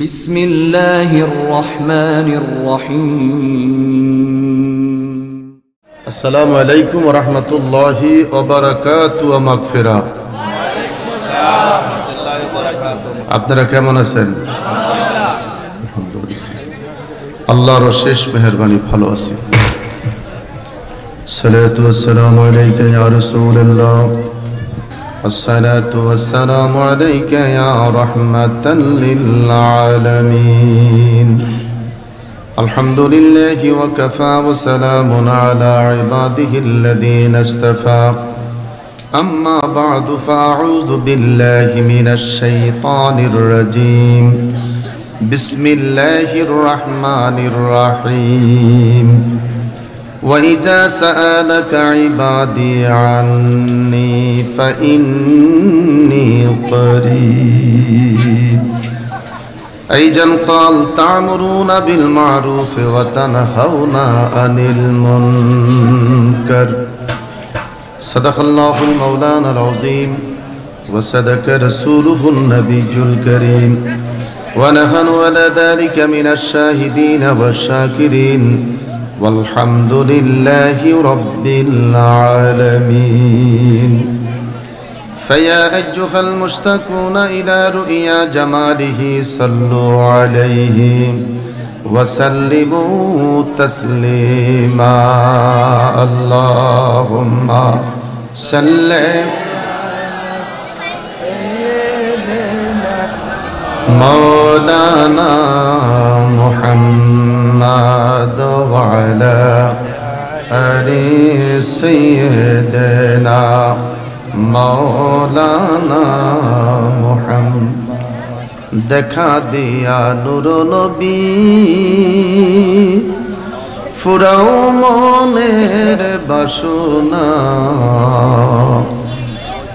বিসমিল্লাহির রহমানির রহিম। আসসালামু আলাইকুম ওয়া রাহমাতুল্লাহি ওয়া বারাকাতুহু ওয়া মাগফিরাহ। আপনারা কেমন আছেন? আল্লাহর অশেষ মেহেরবানি ভালো আছি। সালাতু ওয়াসসালামু আলাইকা ইয়া রাসূলুল্লাহ, والصلاة والسلام عليك يا رحمة للعالمين. الحمد لله وكفى وسلام على عباده الذين اصطفى. أما بعد فأعوذ بالله من الشيطان الرجيم. بسم الله الرحمن الرحيم. وإذا سألك عبادي عني فإني قريب. أيضا قال تأمرون بالمعروف وتنهون عن المنكر. صدق الله المولانا العظيم وصدق رسوله النبي الكريم ونحن على ذلك من الشاهدين والشاكرين والحمد لله رب العالمين. فيا أيها المشتاقون إلى رؤيا جماله صلوا عليه وسلموا تسليما. اللهم صل مولانا محمد وعلى آل سيدنا মৌলানা মুহাম্মদ। দেখা দিয়া নূর নবী ফুরাও মনের বাসনা,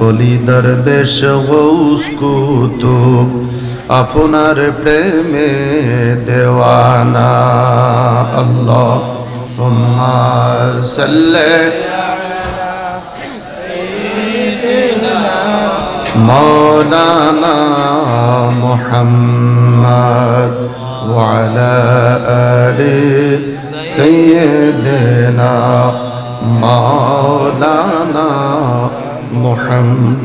অলি দরবেশ গৌস কুতুব আপনার প্রেমে দেওয়ানা। আল্লাহুম্মা সাল্লি مولانا محمد وعلى آل سيدنا مولانا محمد.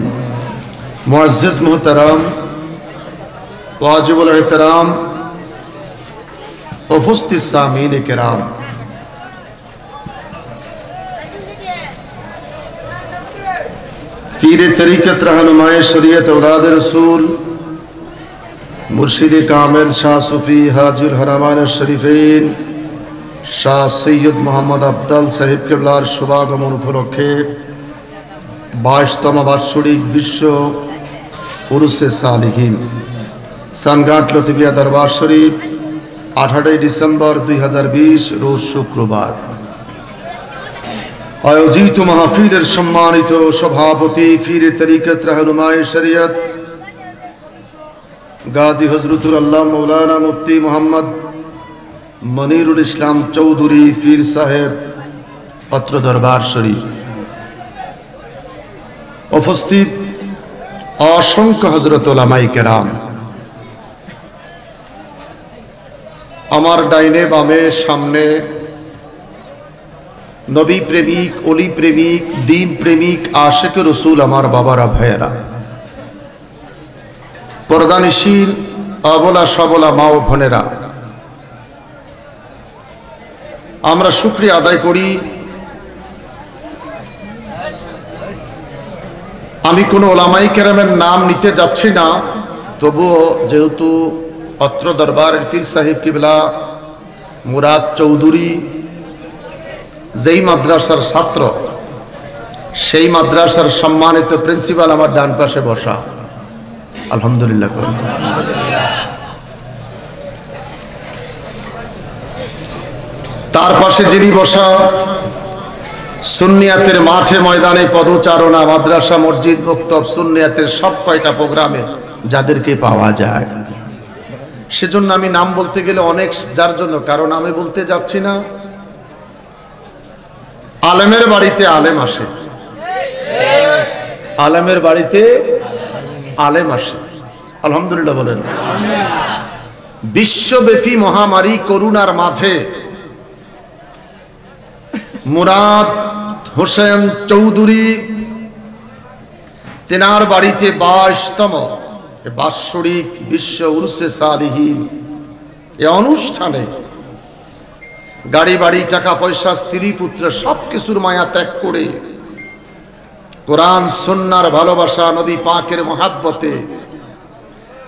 معزز محترم واجب الاحترام उपस्थित सामीन किराम, पीर तरीक़त रहनुमाए शरीयत औलाद रसूल मुर्शिद कामिल शाह सूफी हाजिर हरामान शरीफेन शाह सैयद मोहम्मद अब्दल साहिब केबलार शुभागमन उपलक्षे 22তম বার্ষিক বিশ্ব উরুসে সালিহিন সানঘাট লতিফিয়া দরবার শরীফ 18 ডিসেম্বর 2020 রোজ শুক্রবার আয়োজিত মাহফিলের সম্মানিত সভাপতি পীর তরিকত रहनुमाए শরিয়ত গাজী হযরতুল আল্লাহ মাওলানা মুফতি মোহাম্মদ মনিরুল ইসলাম চৌধুরী পীর সাহেব অত্র দরবার শরীফ, উপস্থিত অসংখ্য হযরত উলামায়ে কেরাম, আমার ডাইনে বামে সামনে নবী প্রেমিক, অলি প্রেমিক, দিন প্রেমিক, আশিক রসুল আমার বাবারা ভাইয়েরা, পর্দানিশীল অবলা সবলা মা ও বোনেরা, আমরা শুকরিয়া আদায় করি। আমি কোনো ওলামায়ে কেরামের নাম নিতে যাচ্ছি না, তবুও যেহেতু অত্র দরবারের পীর সাহেব কিবলা মুরাদ চৌধুরী যেই মাদ্রাসার ছাত্র, সেই মাদ্রাসার সম্মানিত প্রিন্সিপাল আমার ডান পাশে বসা, আলহামদুলিল্লাহ। তার পাশে যিনি বসা, সুন্নিয়াতের মাঠে ময়দানে পদচারণা, মাদ্রাসা, মসজিদ, বক্তব্য, সুন্নিয়াতের সব কয়টা প্রোগ্রামে যাদেরকে পাওয়া যায়, সেজন্য আমি নাম বলতে গেলে অনেক, যার জন্য কারণ আমি বলতে যাচ্ছি না আলেমের বাড়িতে আলেম আসে, আলেমের বাড়িতে আলেম আসে, আলহামদুলিল্লাহ বলেন। বিশ্বব্যাপী মহামারী করোনার মাঝে মুরাদ হোসেন চৌধুরী তেনার বাড়িতে 22তম বাৎসরিক বিশ্ব উরসে সালিহীন এ অনুষ্ঠানে গাড়ি বাড়ি টাকা পয়সা স্ত্রী পুত্র সবকিছুর মায়া ত্যাগ করে কোরআন সুন্নাহর ভালোবাসা নবী পাকের মহাব্বতে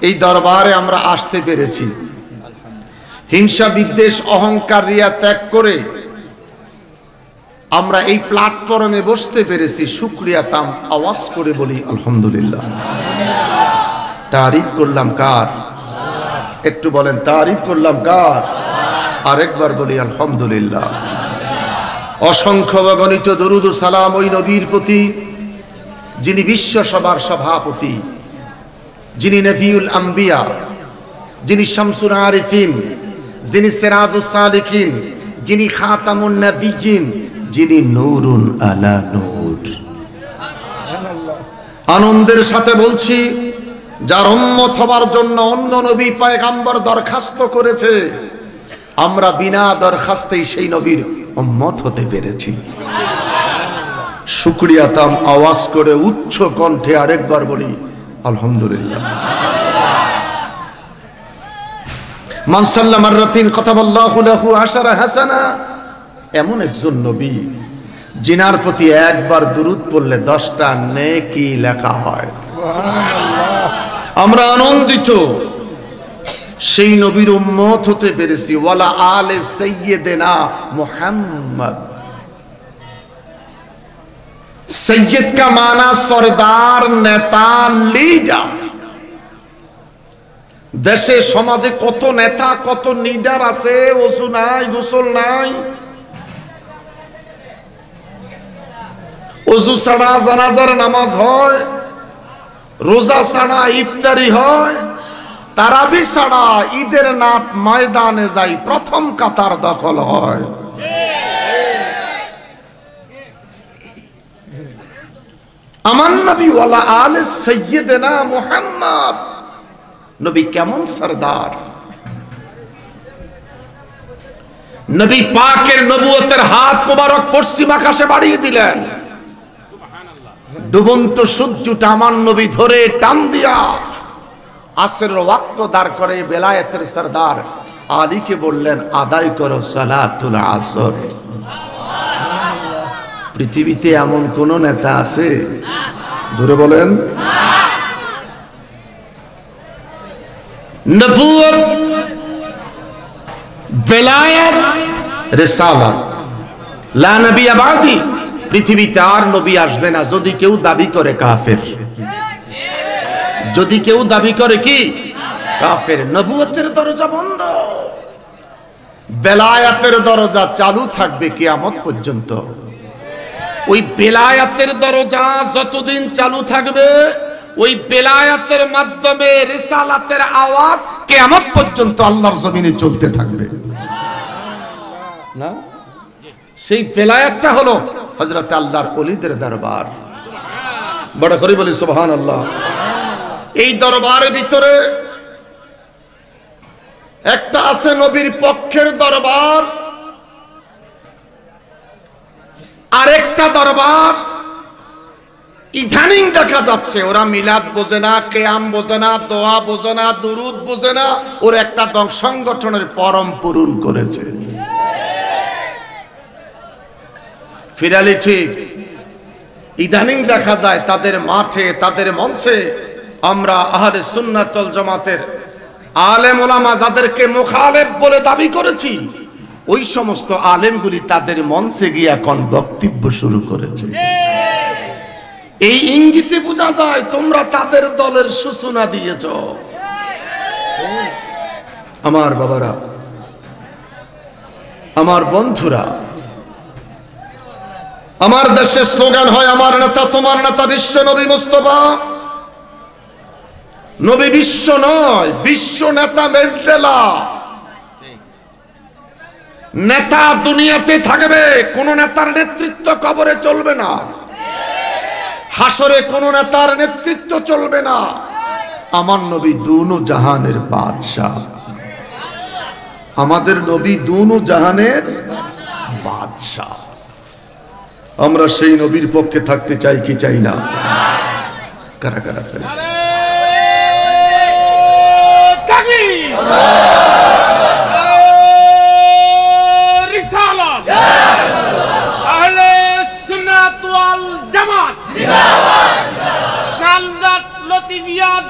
এই দরবারে আমরা আসতে পেরেছি। হিংসা বিদ্বেষ অহংকার রিয়া ত্যাগ করে আমরা এই প্ল্যাটফর্মে বসতে পেরেছি। শুকরিয়া তাম আওয়াজ করে বলি আলহামদুলিল্লাহ। তারিফ করলাম কার? একটু বলেন তারিফ করলাম কার? আরেকবার বলি আলহামদুলিল্লাহ। অসংখ্য গণিত দরুদ ও সালাম ওই নবীর প্রতি যিনি বিশ্ব সভার সভাপতি, যিনি নবিউল আম্বিয়া, যিনি শামসুল আরিফিন, যিনি সিরাজুস সালিকিন, যিনি খাতামুন নবিয়্যিন, যিনি নূরুন আলা নূর। আনন্দের সাথে বলছি, যার উম্মত হবার জন্য অন্য নবী পয়গম্বর দরখাস্ত করেছে, আমরা বিনা দরখাস্তেই সেই নবীর উম্মত হতে পেরেছি। শুকরিয়া তাম আওয়াজ করে উচ্চ কণ্ঠে আরেকবার বলি আলহামদুলিল্লাহ। মান সাল্লা মাররাতিন কাতাবাল্লাহু লাহু আশারা হাসানা, এমন একজন নবী জিনার প্রতি একবার দুরূদ পড়লে 10টা নেকি লেখা হয়। আমরা আনন্দিত সেই নবীর উম্মত হতে পেরেছি। ওয়ালা আলে সাইয়্যিদিনা মুহাম্মদ। সৈয়দ का माना সরদার, নেতা, লিডার। দেশে সমাজে কত নেতা কত লিডার আছে, ওযু নাই, গোসল নাই, ওযু ছাড়া জানাজার নামাজ হয়, রোজা ছাড়া ইফতারি হয়, তারাবি ছাড়া ঈদের নাট ময়দানে যাই প্রথম কাতার দখল হয়। আমার নবী ওয়ালা আলে সাইয়্যিদিনা মুহাম্মদ, নবী কেমন সরদার। নবী পাকের নবুয়তের হাত মোবারক পশ্চিম আকাশে বাড়িয়ে দিলেন। ডুবন্ত সূর্যটা আমার নবী ধরে টান দিয়া আসরের ওয়াক্ত দাঁড় করে বেলায়েতের সরদার আলীকে বললেন, আদায় করো সালাতুল আসর। পৃথিবীতে এমন কোন নেতা আছে? জোরে বলেন। নবুয়ত, বেলায়েত, রিসালাত, লা নবিয়্য বাদি, পৃথিবীতে আর নবী আসবে না যদি কেউ দাবি করে কাফের। যদি কেউ দাবি করে কি কাফের। নবুয়তের দরজা বন্ধ, বেলায়েতের দরজা চালু থাকবে কিয়ামত পর্যন্ত। ওই বেলায়েতের দরজা যতদিন চালু থাকবে, ওই বেলায়েতের মাধ্যমে রিসালাতের আওয়াজ কিয়ামত পর্যন্ত আল্লাহর জমিনে চলতে থাকবে। না, সেই বেলায়েতটা হলো হযরত আল্লাহর ওলিদের দরবার। বড় করে বলি সুবহানাল্লাহ। এই দরবারের ভিতরে একটা আছে নবীর পক্ষের দরবার, আরেকটা দরবার ইদানিং দেখা যাচ্ছে ওরা মিলাদ বোঝে না, কিয়াম বোঝে না, দোয়া বোঝে না, দুরুদ বোঝে না, ওর একটা সংগঠনের পরম পূরণ করেছে। ফিরালি ঠিক। ইদানিং দেখা যায় তাদের মাঠে তাদের মঞ্চে আমরা আহলে সুন্নাত ওয়াল জামাতের আলেম ওলামা যাদেরকে মুখালেফ বলে দাবি করেছি, ওই সমস্ত আলেমগুলি তাদের মঞ্চে গিয়ে এখন বক্তব্য শুরু করেছে। এই ইঙ্গিতে বোঝা যায় তোমরা তাদের দলের সূচনা দিয়েছ। আমার বাবারা, আমার বন্ধুরা, আমার দেশে স্লোগান হয় আমার নেতা তোমার নেতা, বিশ্ব নবী মুস্তাফা। নবী বিশ্ব নয়, বিশ্ব নেতা ম্যান্ডেলা। নেতা দুনিয়াতে থাকবে, কোন নেতার নেতৃত্ব কবরে চলবে না, হাসরে কোন নেতার নেতৃত্ব চলবে না। আমার নবী দুনো জাহানের বাদশাহ। আমাদের নবী দুনো জাহানের বাদশাহ। আমরা সেই নবীর পক্ষে থাকতে চাই কি চাই না? কারা কারা চাই?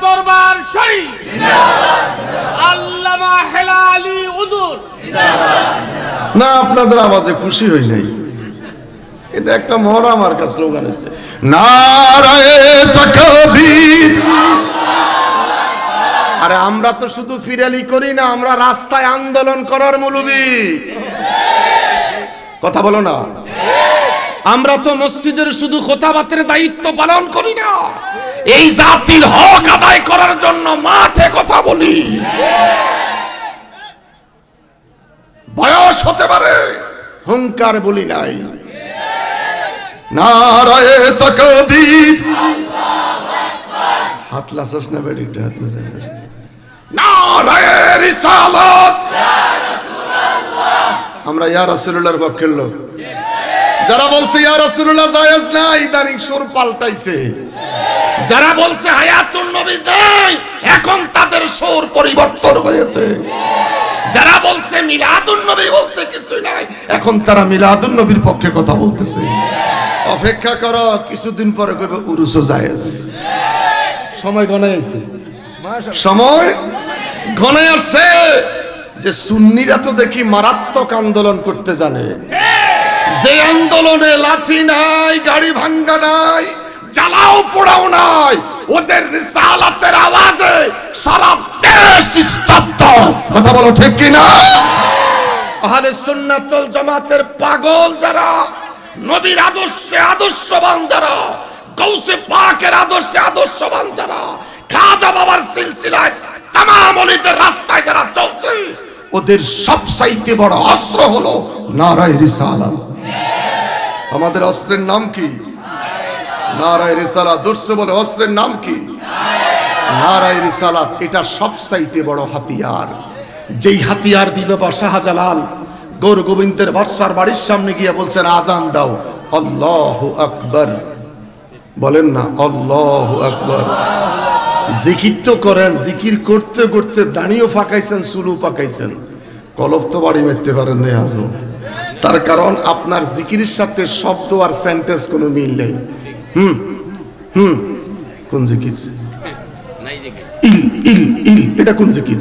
দরবার শরীফ আল্লামা হেলালি উদুর। না, আপনাদের আওয়াজে খুশি হই নাই। এটা একটা মহড়া মার্কা স্লোগান আছে, নারায়ে তাকবীর। আরে আমরা তো শুধু ফিরালি করি না, আমরা রাস্তায় আন্দোলন করার মৌলবি। কথা বলো না। আমরা তো মসজিদের শুধু খোতাবাতের দায়িত্ব পালন করি না, এই জাতির হক আদায় করার জন্য মাঠে কথা বলি। বয়স হতে পারে, হুঙ্কার বলি নাই। নারায়ে তাকবীর। হাত লাসাস না বেড়ি, হাত লাসাস। নারায়ে রিসালাত। আমরা ইয়া রাসূলুল্লাহর পক্ষের লোক। যারা বলছে ইয়া রাসূলুল্লাহ জায়েজ না, ইদানিং সুর পাল্টাইছে। যারা বলছে হায়াতুন নবী নাই, এখন তাদের সুর পরিবর্তন হয়েছে। যারা বলছে মিলাদুন নবী বলতে কিছু নাই, এখন তারা মিলাদুন নবীর পক্ষে কথা বলতেছে। অপেক্ষা করো, কিছুদিন পরে কইবে উরুস জায়েজ। সময় ঘনায় আছে, সময় ঘনায় আছে। যে সুন্নিরা তো দেখি মারাত্মক আন্দোলন করতে জানে, যে আন্দোলনে লাঠি নাই, গাড়ি ভাঙ্গা নাই, জ্বালাও পোড়াও নাই, ওদের রিসালাতের আওয়াজে সারা দেশ স্তব্ধ। কথা বলো ঠিক কি না? আহলে সুন্নাত ওয়াল জামাতের পাগল যারা, নবীর আদর্শে আদর্শবান যারা, গৌসে পাকের আদর্শে আদর্শবান যারা, খাজা বাবার সিলসিলায় তামাম ওলিদের রাস্তায় যারা চলছে, ওদের সবচাইতে বড় অস্ত্র হলো নারায়ে রিসালাত। আমাদের অস্ত্রের নাম কি? নারায়ে রিসালাত। দর্শে বলে অস্ত্রের নাম কি? নারায়ে রিসালাত। এটা সবচাইতে বড় হাতিয়ার। যেই হাতিয়ার দিবে বা শাহজালাল গৌর গোবিন্দের বাদশার বাড়ির সামনে গিয়ে বলছেন আজান দাও, আল্লাহু আকবার। বলেন না আল্লাহু আকবার। জিকির তো করেন, জিকির করতে করতে দাঁড়িয়েও ফাঁকাইছেন, চুলও ফাঁকাইছেন, কলব তো বাড়ি মারতে পারেন নাই আজও। তার কারণ আপনার জিকিরের সাথে শব্দ আর সেন্টেন্স কোনো মিল নেই। কোন জিকির? ইল ইল ইল, এটা কোন জিকির?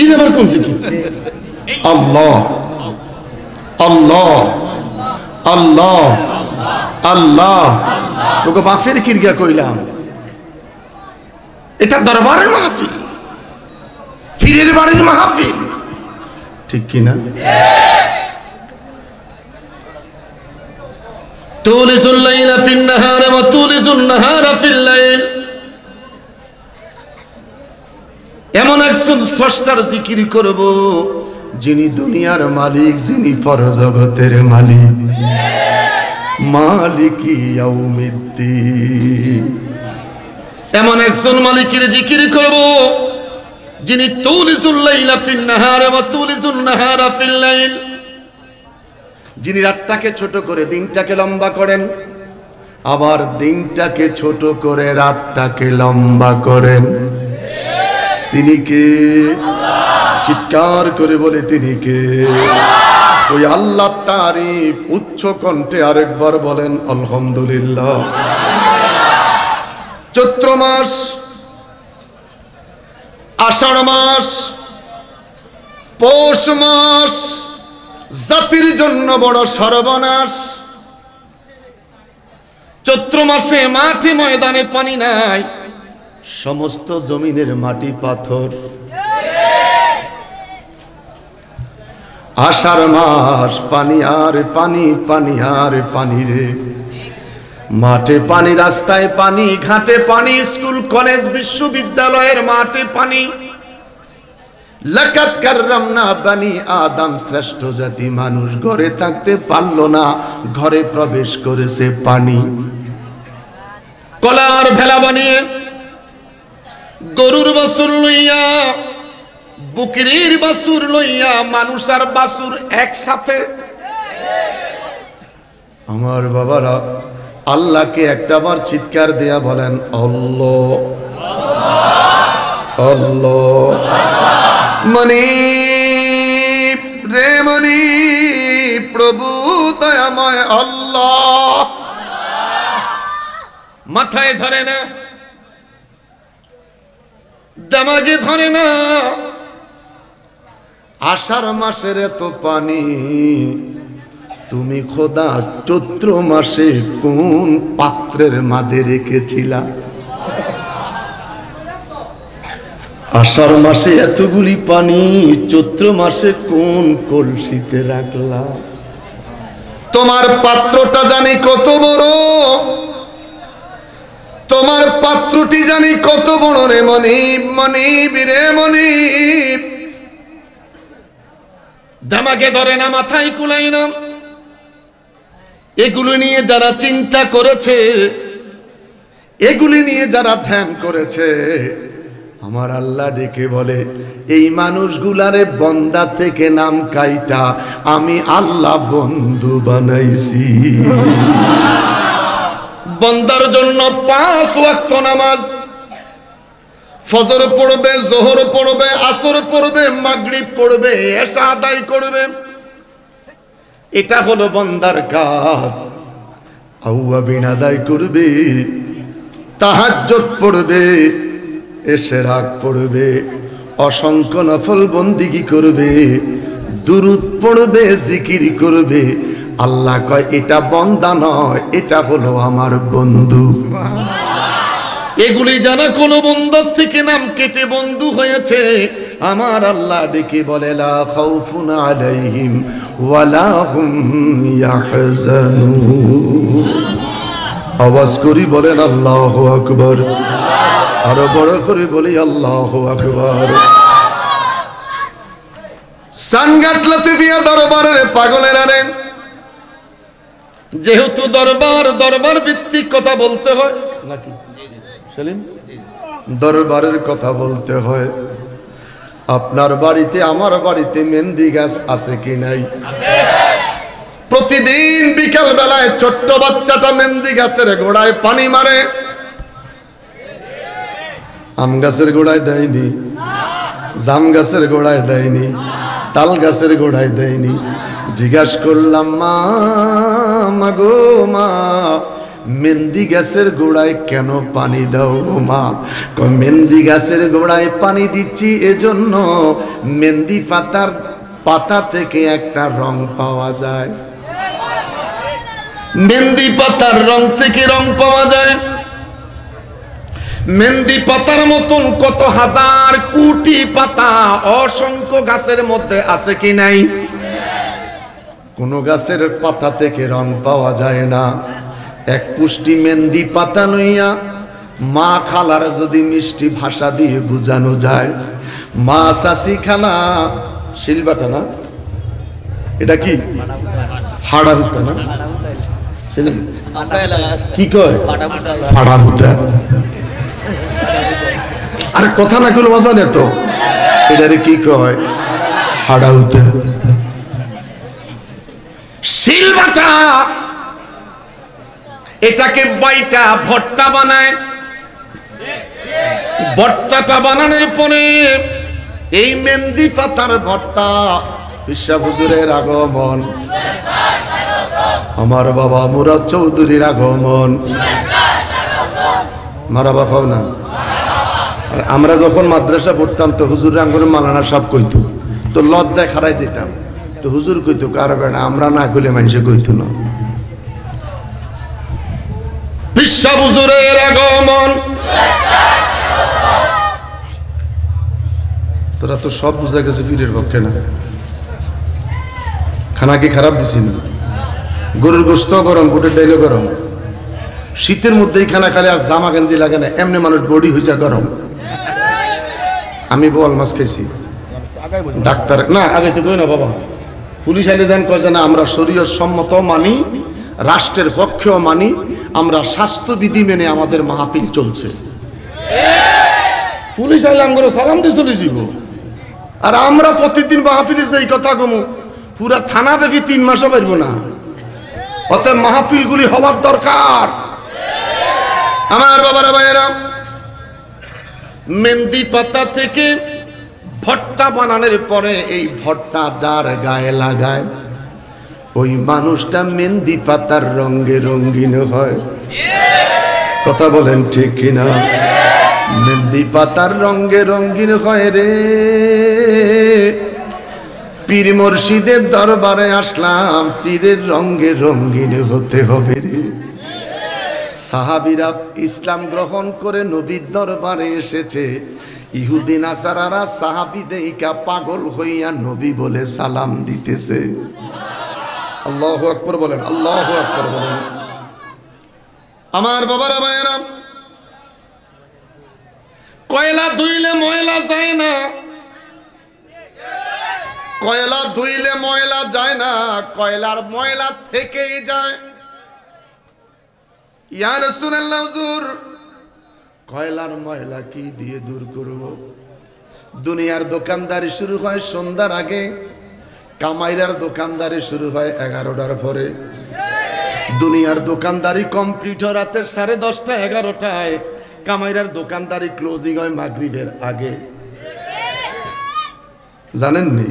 ইল আবার কোন জিকির? আল্লাহ আল্লাহ আল্লাহ আল্লাহ। তোকে বাফের কিরগা কইলাম, এটা দরবারের মাহফিল, ফিরের বাড়ির মাহফিল, ঠিক কিনা? তুলিজুল লাইলা ফিন নাহার ওয়া তুলিজুন নাহারা ফিল লাইল। এমন একজন স্রষ্টার জিকির করব যিনি দুনিয়ার মালিক, যিনি পরজগতের মালিক। মালিকি ইয়াউমিদ্দিন। এমন একজন মালিকের জিকির করব যিনি তুলিজুল লাইলা ফিন নাহার ওয়া তুলিজুন নাহারা ফিল লাইল, যিনি রাতটাকে ছোট করে দিনটাকে লম্বা করেন, আবার দিনটাকে ছোট করে রাতটাকে লম্বা করেন। তিনি কে? চিৎকার করে বলে তিনি কে? ওই আল্লাহ তারিফ উচ্চ কণ্ঠে আরেকবার বলেন আলহামদুলিল্লাহ। চৈত্র মাস, আষাঢ় মাস, পৌষ মাস জাতির জন্য বড় সর্বনাশ। চৈত্র মাসে মাঠে ময়দানে পানি নাই, সমস্ত জমিনের মাটি পাথর। আষাঢ় মাস পানি আর পানি, পানি আর পানি রে। মাঠে পানি, রাস্তায় পানি, ঘাটে পানি, স্কুল কলেজ বিশ্ববিদ্যালয়ের মাঠে পানি। লাকাত কাররামনা বানি আদম, শ্রেষ্ঠ জাতি মানুষ ঘরে থাকতে পারল না, ঘরে প্রবেশ করেছে পানি। কলার ভেলা বানিয়ে গরুর বাছুর লইয়া বকরির বাছুর লইয়া মানুষ আর বাছুর একসাথে। আমার বাবারা আল্লাহকে একটাবার চিৎকার দেয়া বলেন আল্লাহ আল্লাহ। মনি রে মনি প্রভু দয়াময় আল্লাহ। মাথায় ধরে না, দামাগে ধরে না। আষাঢ় মাসের এত পানি তুমি খোদা চৈত্র মাসে কোন পাত্রের মাঝে রেখেছিলা? আষাঢ় মাসে এতগুলি পানি চৈত্র মাসে কোন কলসিতে রাখলা? তোমার পাত্রটা জানি কত বড়, তোমার পাত্রটি জানি কত বড় রে মনিব, মনিব রে মনিব। দামাকে ধরে না, মাথায় কুলাই না। এগুলো নিয়ে যারা চিন্তা করেছে, এগুলি নিয়ে যারা ধ্যান করেছে, আমার আল্লাহ ডেকে বলে এই মানুষগুলারে বন্দা থেকে নাম কাইটা আমি আল্লাহ বন্ধু বানাইছি। বন্দার জন্য 5 ওয়াক্ত নামাজ, ফজর পড়বে, জোহর পড়বে, আসর পড়বে, মাগরিব পড়বে, এশা আদায় করবে। এটা হলো বন্দার কাজ। আউয়াবিন আদায় করবে, তাহাজ্জুদ পড়বে, এশরাক পড়বে, অসংখ্য নফল বন্দিগি করবে, দুরূদ পড়বে, জিকির করবে। আল্লাহ কয় এটা বন্দা নয়, এটা হলো আমার বন্ধু। এগুলি জানা কোন বন্দার থেকে নাম কেটে বন্ধু হয়েছে, আমার আল্লাহ ডেকে বলে লা খাউফুন আলাইহিম ওয়ালা হুম ইয়াহজানুন। আওয়াজ করি বলেন আল্লাহু আকবার। আরো বড় করে বলি আল্লাহু আকবার। সানগাট লতিফিয়া দরবারের পাগলেরা রে, যেহেতু দরবার ভিত্তিক কথা বলতে হয় নাকি সেলিম, দরবারের কথা বলতে হয়। আপনার বাড়িতে আমার বাড়িতে মেহেন্দি গাছ আছে কি নাই? প্রতিদিন বিকাল বেলায় ছোট্ট বাচ্চাটা মেহেন্দি গাছের গোড়ায় পানি মারে। আম গাছের গোড়ায় দেয়নি, জাম গাছের গোড়ায় দেয়নি, তাল গাছের গোড়ায় দেয়নি। জিজ্ঞাস করলাম মা, মাগো মা, মেহেন্দি গাছের গোড়ায় কেন পানি দাও মা? মেহেন্দি গাছের গোড়ায় পানি দিচ্ছি এজন্য মেহেন্দি পাতা থেকে একটা রং পাওয়া যায়। মেহেন্দি পাতার রং থেকে রং পাওয়া যায়। মেহেন্দি পাতার মতন কত হাজার কোটি পাতা অসংখ্য গাছের মধ্যে আছে কি নাই? কোন গাছের পাতা থেকে রং পাওয়া যায় না। এক পুষ্টি মেহেন্দি পাতা লইয়া মা খালার যদি মিষ্টি ভাষা দিয়ে বুঝানো যায়, মা চাচি খানা শিলবাটা না, এটা কি হাড়া হুতা না, কি কয় ফাড়া হুতা। আরে কথা না করলে মজা নেই তো, এটারে কি কয় হাড়া হুতা। শিলবাটা এটাকে বাইটা ভর্তা বানায়। ভর্তাটা বানানোর পরে এই মেহেন্দি পাতার ভর্তা, পিসা হুজুরের আগমন, আমার বাবা মুরাদ চৌধুরীর আগমন, মারাবা খাও না। আর আমরা যখন মাদ্রাসা পড়তাম তো হুজুর আঙ্গুরে মালানা সব কইতো, তো লজ্জায় খারাই যেতাম। তো হুজুর কইতো কার বেড়া, আমরা না কইলে মানুষে কইতো না। পিসা হুজুরের আগমন, তোরা তো সব বুঝা গেছে পীরের পক্ষে না। খানা কি খারাপ দিছি না? গরুর গোস্ত গরম, বুটের ডাইলও গরম। শীতের মধ্যেই খানা খালে আর জামা গেঞ্জি লাগে না, এমনি মানুষ বডি হয়ে যায় গরম। আমি বোয়াল মাছ খাইছি, ডাক্তার না আগে তো কই না বাবা, পুলিশ আইলে দেন কয় না আমরা শরীয়ত সম্মত মানি, রাষ্ট্রের পক্ষেও মানি, আমরা স্বাস্থ্যবিধি মেনে আমাদের মাহফিল চলছে। পুলিশ আইলে আমরা সালাম দিয়ে চলে যাব, আর আমরা প্রতিদিন মাহফিলে এই কথা কমু পুরা থানা ব্যাপী 3 মাসও পারবো না। অতএব মাহফিলগুলি হওয়ার দরকার। আমার বাবারা ভাইয়েরা, মেহেন্দি পাতা থেকে ভর্তা বানানোর পরে এই ভর্তা যার গায়ে লাগায় ওই মানুষটা মেহেন্দি পাতার রঙে রঙিন হয়। কথা বলেন ঠিক কিনা? মেহেন্দি পাতার রঙে রঙিন হয় রে। পীর মুর্শিদের দরবারে আসলাম, পীরের রঙে রঙিন হতে হবে রে। সাহাবীরা ইসলাম গ্রহণ করে নবীর দরবারে এসেছে, ইহুদি নাসারারা সাহাবী দেইকা পাগল হইয়া নবী বলে সালাম দিতেছে। আল্লাহু আকবার বলেন, আল্লাহু আকবার বলেন। আমার বাবারা ভাইয়েরা, কয়লা ধুইলে ময়লা যায় না, কয়লা ধুইলে ময়লা যায় না, কয়লার ময়লা থেকেই যায়। ইয়া রাসূলুল্লাহ, হুজুর কয়লার ময়লা কি দিয়ে দূর করব? দুনিয়ার দোকানদারি শুরু হয় সন্ধ্যার আগে, কামাইরার দোকানদারি শুরু হয় 11টার পরে। দুনিয়ার দোকানদারি কমপ্লিট হয় রাতের 10:30 11টায়, কামাইরার দোকানদারি ক্লোজিং হয় মাগরিবের আগে। জানেননি?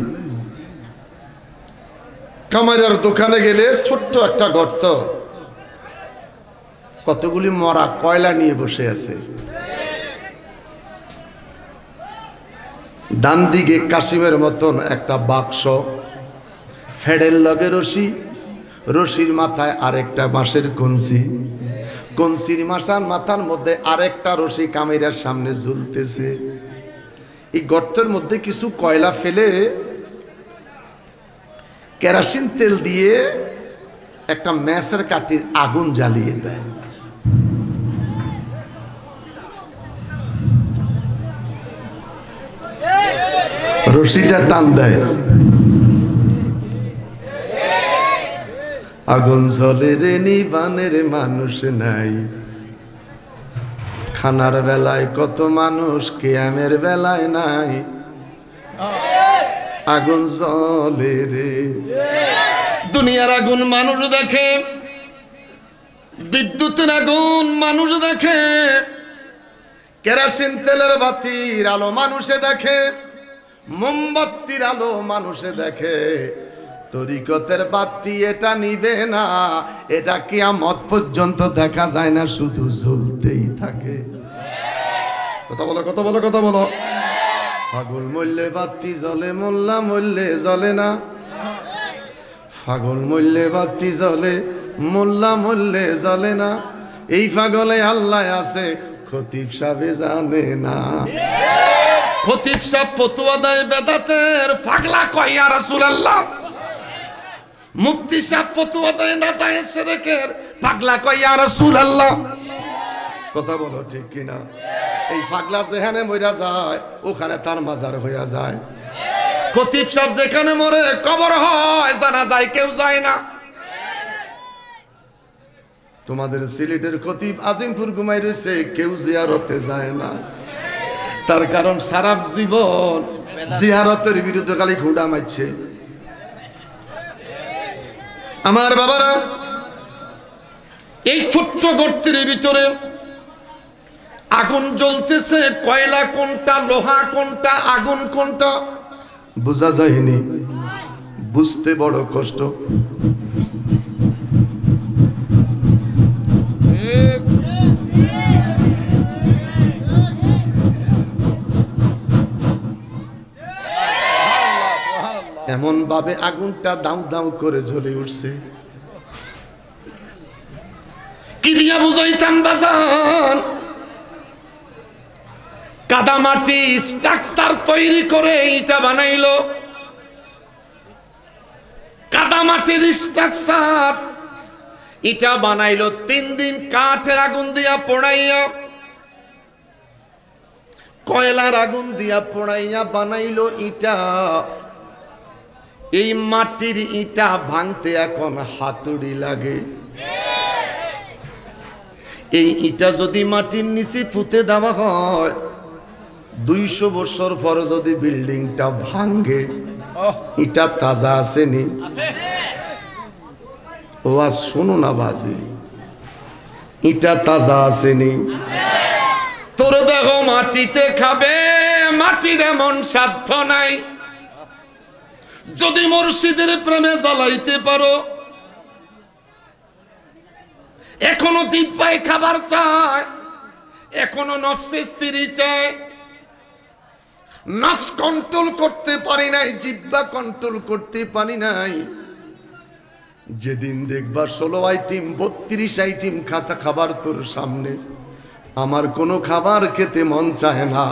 কামাইরার দোকানে গেলে ছোট্ট একটা গর্ত, কতগুলি মরা কয়লা নিয়ে বসে আছে। ডান দিকে কাশিমের মতন একটা বাক্স, ফেডের লগে রশি, রশির মাথায় আরেকটা বাঁশের কঞ্চি, কঞ্চির মাথার মধ্যে আরেকটা রশি কামিরার সামনে ঝুলতেছে। এই গর্তের মধ্যে কিছু কয়লা ফেলে কেরোসিন তেল দিয়ে একটা ম্যাচের কাঠির আগুন জ্বালিয়ে দেয়। রশিটা টান দেয়, আগুন জ্বলে রে, নিবানের মানুষ নাই। খানার বেলায় কত মানুষ, কিয়ামের বেলায় নাই। আগুন জ্বলে রে। দুনিয়ার আগুন মানুষ দেখে, বিদ্যুতের আগুন মানুষ দেখে, কেরোসিন তেলের বাতির আলো মানুষে দেখে, মোমবাতির আলো মানুষে দেখে। তরিকতের বাতি এটা নিবে না, এটা কিয়ামত পর্যন্ত দেখা যায় না, শুধু জ্বলতেই থাকে। কথা বলো, কথা বলো, কথা বলো। পাগল মরলে বাতি জ্বলে, মোল্লা মরলে জ্বলে না। পাগল মরলে বাতি জ্বলে, মোল্লা মরলে জ্বলে না। এই পাগলে আল্লাহ আছে, খতিব সাহেব জানে না। খতিব সাহেব ফতোয়া দেয় বেদাতের, পাগলা কয় ইয়া রাসূলুল্লাহ। মুফতি সাহেব ফতোয়া দেয় নাজায়েজ শিরকের, পাগলা কয় ইয়া রাসূলুল্লাহ। কথা বলো ঠিক কিনা? এই পাগলা যেখানে মইরা যায় ওখানে তার মাজার হইয়া যায়। খতিব সাহেব যেখানে মরে কবর হয়, জানা যায় কেউ যায় না। তোমাদের সিলেটের খতিব আজিমপুর ঘুমাই রয়েছে, কেউ জিয়ারতে যায় না। তার কারণ সারা জীবন জিয়ারতের বিরুদ্ধে খালি খুঁড়া মারছে। আমার বাবারা, এই ছোট্ট গর্তের ভিতরে আগুন জ্বলতেছে, কয়লা কোনটা, লোহা কোনটা, আগুন কোনটা বোঝা যায়নি, বুঝতে বড় কষ্ট। এমন ভাবে আগুনটা দাউ দাউ করে জ্বলে উঠছে। কি দিয়া বুঝাইতাম বাজান? কাদা মাটি স্ট্রাকচার তৈরি করে ইটা বানাইলো, কাদা মাটির স্ট্রাকচার ইটা বানাইলো 3 দিন কাঠের আগুন দিয়া পোড়াইয়া, কয়লার আগুন দিয়া পোড়াইয়া বানাইলো ইটা। এই মাটির ইটা ভাঙতে এখন হাতুড়ি লাগে। এই ইটা যদি মাটির নিচে পুঁতে দেওয়া হয়, 200 বছর পর যদি বিল্ডিংটা ভাঙে, এটা তাজা আসেনি? ও আজ শোনো না বাজি, এটা তাজা আসেনি? তোর দেখো মাটিতে খাবে, মাটির এমন সাধ্য নাই। যদি মুর্শিদের প্রেমে জ্বালাইতে পারো, এখনো জিহ্বায় খাবার চায়, এখনো নফসে স্ত্রী চায়। নফস কন্ট্রোল করতে পারি নাই, জিহ্বা কন্ট্রোল করতে পারি নাই। যেদিন দেখবা 16 আইটেম 32 আইটেম খাবার তোর সামনে, আমার কোনো খাবার খেতে মন চায় না,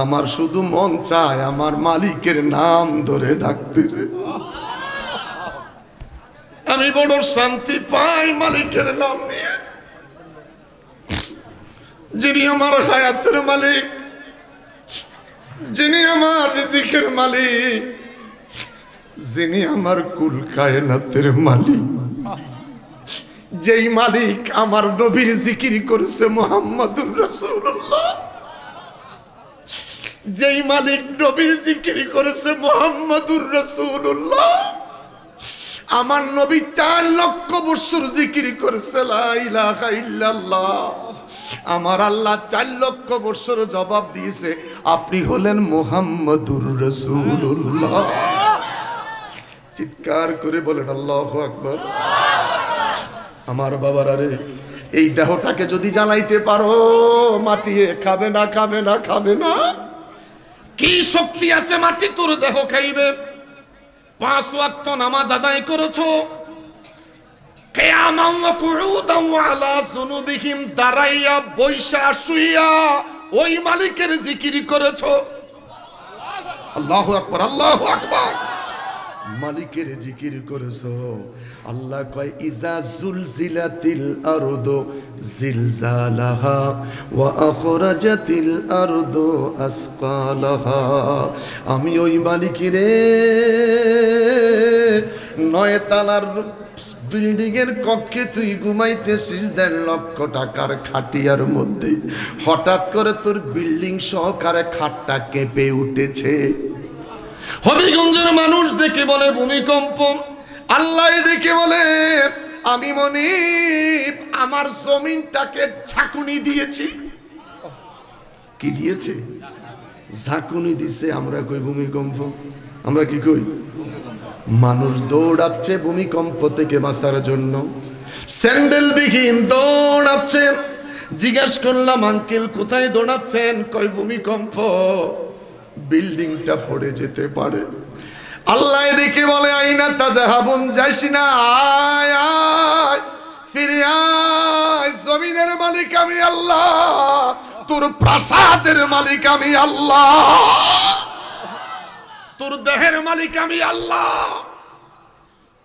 আমার শুধু মন চায় আমার মালিকের নাম ধরে ডাকতে। আমি বড় শান্তি পাই মালিকের নাম নিয়ে, যিনি আমার হায়াতের মালিক, যিনি আমার রিজিকের মালিক, যিনি আমার কুল কায়নাতের মালিক, যেই মালিক আমার নবীর জিকির করেছে মুহাম্মাদুর রাসূলুল্লাহ, যেই মালিক নবীর জিকির করেছে মুহাম্মাদুর রাসূলুল্লাহ। আমার নবী 4 লক্ষ বছর জিকির করেছে লা ইলাহা ইল্লাল্লাহ। আমার আল্লাহ 4 লক্ষ বছর জবাব দিয়েছে, আপনি হলেন মুহাম্মাদুর রাসূলুল্লাহ। চিৎকার করে বলেন আল্লাহু আকবার। আমার বাবারা রে, এই দেহটাকে যদি জ্বালাইতে পারো, মাটিয়ে খাবে না, খাবে না, খাবে না। কি শক্তি আছে মাটি তোর দেহ খাইবে? 5 ওয়াক্ত নামাজ আদায় করেছো, কিয়ামান ওয়া কুউদান ওয়া আলা যুনুবিহিম, দাঁড়াইয়া বৈশা শুইয়া ওই মালিকের জিকির করেছো। আল্লাহু আকবার, আল্লাহু আকবার। মালিকের জিকির করেছো। আল্লাহ কয় ইজা জুলজিলাতিল আরদু জিলজালাহা ওয়া আখরাজাতিল আরদু আসকালাহা। আমি ওই মালিকেরে 9 তলার বিল্ডিং এর কক্ষে তুই ঘুমাইতেছিস 1.5 লক্ষ টাকার খাটিয়ার মধ্যে, হঠাৎ করে তোর বিল্ডিং সহকারে খাটটা কেঁপে উঠেছে। হবিগঞ্জের মানুষ দেখে বলে ভূমিকম্প, আল্লাহ দেখে বলে আমি মনিব আমার জমিনটাকে ঝাঁকুনি দিয়েছি। কি দিয়েছে? ঝাঁকুনি দিছে। আমরা কই ভূমিকম্প, আমরা কি কই? মানুষ দৌড়াচ্ছে ভূমিকম্প থেকে বাঁচার জন্য, স্যান্ডেলবিহীন দৌড়াচ্ছে। জিজ্ঞাসা করলাম আঙ্কেল কোথায় দৌড়াচ্ছেন? কই ভূমিকম্প, বিল্ডিংটা পড়ে যেতে পারে। আল্লাহ ডেকে বলে আইনা তাজাহাবুন, যাইস না, আয় আয় ফিরে আয়। জমিনের মালিক আমি আল্লাহ, তোর প্রাসাদের মালিক আমি আল্লাহ, তোর দেহের মালিক আমি আল্লাহ।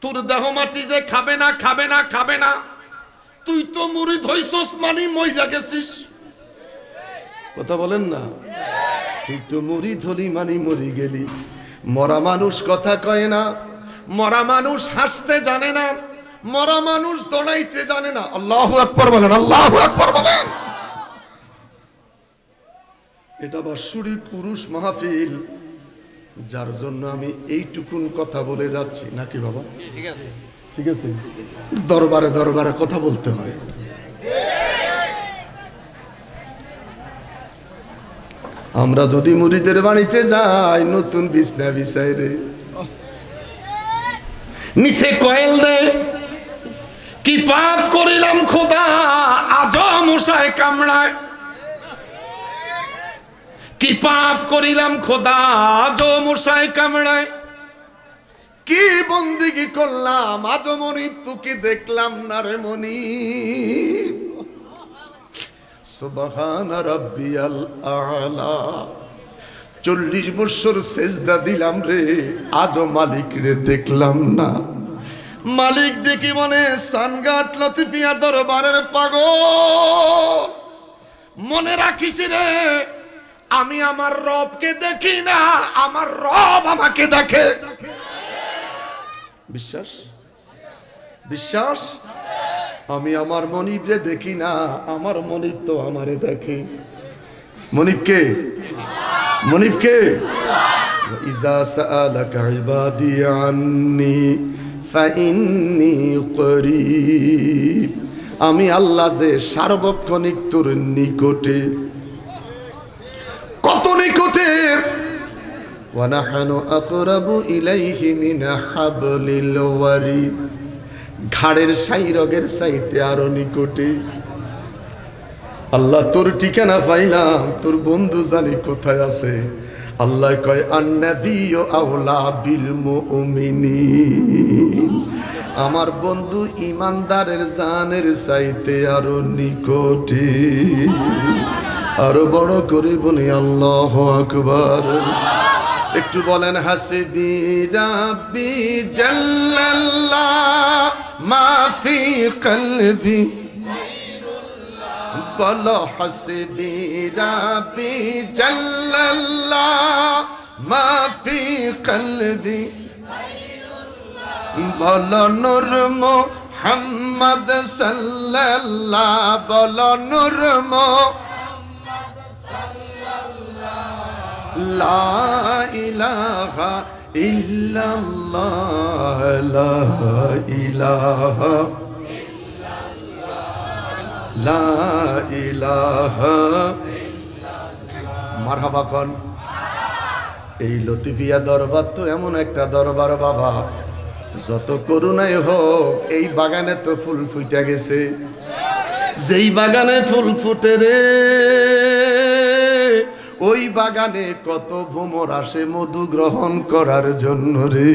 তোর দেহ মাটিতে খাবে না, খাবে না, খাবে না। তুই তো মুরিদ হইছস মানে মইরা গেছিস। কথা বলেন না? তুই তো মুরিদ হলি মানে মরি গেলি। মরা মানুষ কথা কয় না, মরা মানুষ হাসতে জানে না, মরা মানুষ দৌড়াইতে জানে না। আল্লাহু আকবার বলেন, আল্লাহু আকবার বলেন। এটা বাৎসরিক পুরুষ মাহফিল, যার জন্য আমি এইটুকুন কথা বলে যাচ্ছি। নাকি বাবা? ঠিক আছে, ঠিক আছে। দরবারে দরবারে কথা বলতে হয়। আমরা যদি মুরিদের বাড়িতে যাই, নতুন বিছনা বিছাই রে, নিচে কয়েল দে, কি পাপ করিলাম খোদা আজ মশায় কামড়ায়, কি পাপ করিলাম খোদা আজ মশায় কামড়ায়, কি বন্দিগি করলাম আজ মনিব তোকে দেখলাম না রে মনিব। সুবহানা রাব্বিয়াল আ'লা। 40 বছর সেজদা দিলাম রে, আজও মালিক রে দেখলাম না। মালিক দেখি মনে সানগাট লতিফিয়া দরবারের পাগল, মনে রাখিস রে আমি আমার রবকে দেখি না, আমার রব আমাকে দেখে। বিশ্বাস? বিশ্বাস? আমি আমার মনিবরে দেখি না, আমার মনিব তো আমারে দেখে। মনিব কে? মনিব কে? ইজা সাআলাকা ইবাদি আন্নি ফাইন্নী করিব, আমি আল্লাহ যে সার্বক্ষণিক তোর নিকটে। কত নিকটে? ওয়া নাহনু আকরাবু ইলাইহি মিন হাবলিল ওয়ারিদ, ঘাড়ের সাইরগের চাইতে আরো নিকটে। আল্লাহ তোর ঠিকানা পাইলাম, তোর বন্ধু জানি কোথায় আছে। আল্লাহ কয় আন্নাবিয়্যু আওলা বিল মুমিনিন, আমার বন্ধু ইমানদারের জানের চাইতে আরো নিকটে। আরো বড় করে বলি আল্লাহু আকবার। একটু বলেন হাসবি রাব্বি জাল্লাল্লাহ মা ফি কলবি, বলো হাসবি রাব্বি জাল্লাল্লাহ মা ফি কলবি, বলো নূর মুহাম্মদ সাল্লাল্লাহ, বলো নূর মুহাম্মদ সাল্লাল্লাহ, লা ইলাহা ইল্লাল্লাহ, লা ইলাহা লা ইলাহা মারহাবা কন। এই লতিফিয়া দরবার তো এমন একটা দরবার বাবা, যত করুণাই হোক এই বাগানে তো ফুল ফুটে গেছে। যেই বাগানে ফুল ফুটে রে, ওই বাগানে কত ভ্রমর আসে মধু গ্রহণ করার জন্য রে।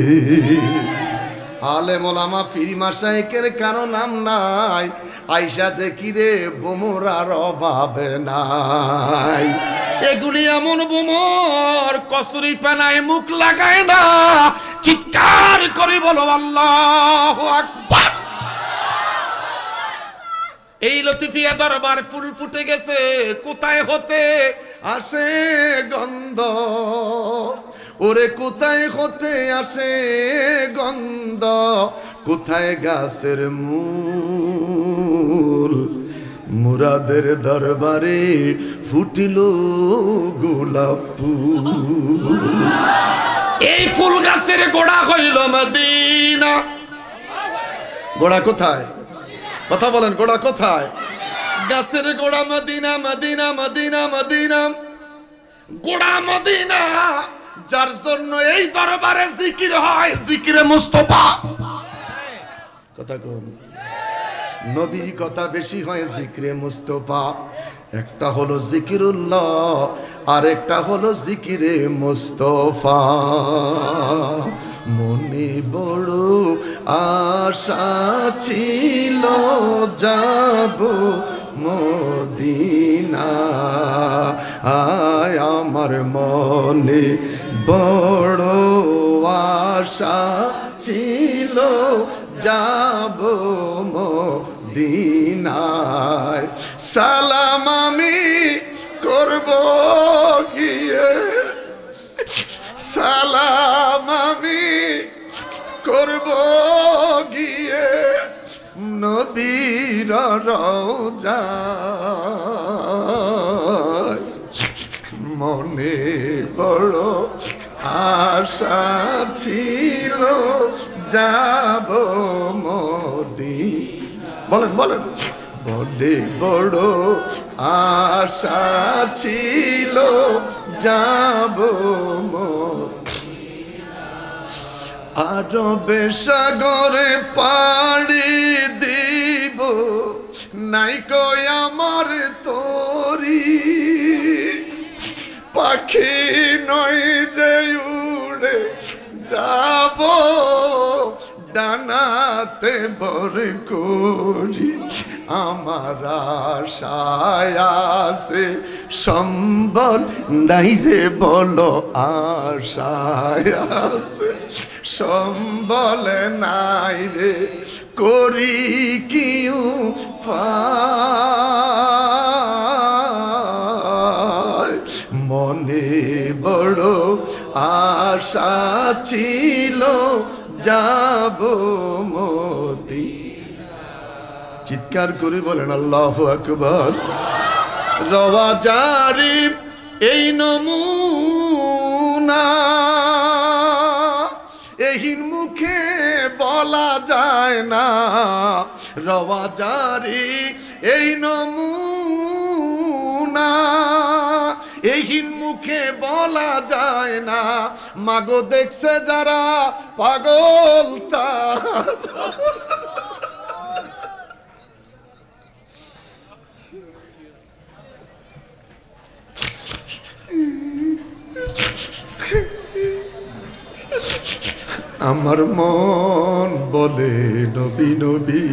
আলেম ওলামা পীর মাশায়েখের কারো নাম নাই, আইসা দেখি রে ভ্রমর আর অভাবে নাই। এগুলি এমন ভ্রমর কসুরি পানায় মুখ লাগায় না, চিৎকার করে বলো আল্লাহু আকবার। এই লতিফিয়া দরবার ফুল ফুটে গেছে, কোথায় হতে আসে গন্ধ, ওরে কোথায় হতে আসে গন্ধ, কোথায় গাছের মূল, মুরাদের দরবারে ফুটিল গোলাপ ফুল। এই ফুল গাছের গোড়া হইল মদিনা। গোড়া কোথায়? কথা বলেন, গোড়া কোথায়? গাছের গোড়া মদিনা, মদিনা মদিনা মদিনা, গোড়া মদিনা। যার জন্য এই দরবারে জিকির হয়, জিকিরে মুস্তাফা। কথা কোন? নবীর কথা বেশি হয় জিকিরে মুস্তাফা। একটা হলো জিকিরুল্লাহ, আর একটা হলো জিকিরে মুস্তাফা। মনে বড় আশা ছিল যাব মদিনা, আয় আমার মনে বড় আশা ছিল যাব মদিনায়। সালাম আমি করব গিয়ে, সালাম আমি করব গিয়ে নবীর রওজায়। মনে বড় আশা ছিল যাব মদিনা। বলেন বলেন। বলে বড় আশা ছিল যাব আরবে সাগরে পাড়ি দিব, নাই কই আমার তোরি পাখি নয় যে উড়ে যাব, ডানাতে বর করি আমার আশায় আছে সম্বল নাই রে, বলো আশায় আছে সম্বল নাই রে, করি কিউ মনে বড় আশা ছিল যাব মদিনা। চিৎকার করে বলেন আল্লাহু আকবার। রওয়া জারি এই নমুনা নমুনা এহিন মুখে বলা যায় না, রওয়া জারি এই নমুনা এহিন মুখে বলা যায় না, মাগো দেখছে যারা পাগল তার। আমার মন বলে নবী নবী,